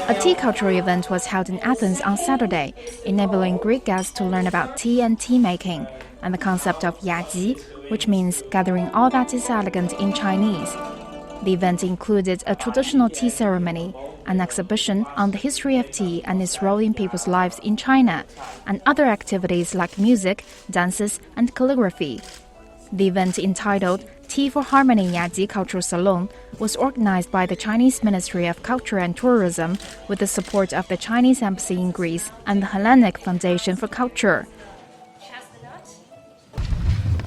A tea cultural event was held in Athens on Saturday, enabling Greek guests to learn about tea and tea making, and the concept of yájī, which means gathering all that is elegant in Chinese. The event included a traditional tea ceremony, an exhibition on the history of tea and its role in people's lives in China, and other activities like music, dances, and calligraphy. The event, entitled Tea for Harmony Yájī Cultural Salon, was organized by the Chinese Ministry of Culture and Tourism with the support of the Chinese Embassy in Greece and the Hellenic Foundation for Culture.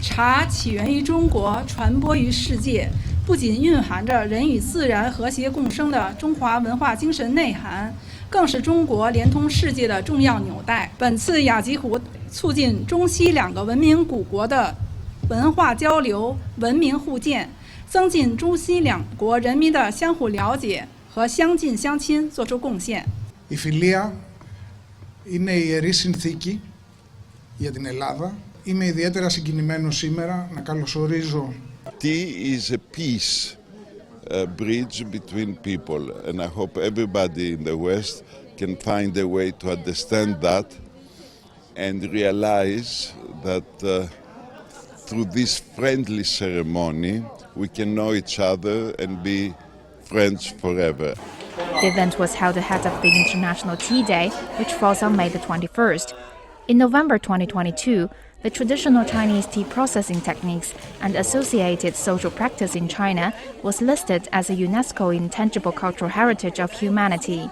茶起源于中国，传播于世界，不仅蕴含着人与自然和谐共生的中华文化精神内涵，更是中国连通世界的重要纽带。本次雅集湖促进中西两个文明古国的文化交流、文明互鉴，增进中西两国人民的相互了解和相近相亲作出贡献。Η φιλία είναι ιερή συνθήκη για την Ελλάδα. Είμαι ιδιαίτερα συγκινημένος σήμερα να καλωσορίζω. Tea is a peace bridge between people, and I hope everybody in the West can find a way to understand that and realize that through this friendly ceremony we can know each other and be friends forever. The event was held ahead of the International Tea Day, which falls on May the 21st. In November 2022, the traditional Chinese tea processing techniques and associated social practice in China was listed as a UNESCO Intangible Cultural Heritage of Humanity.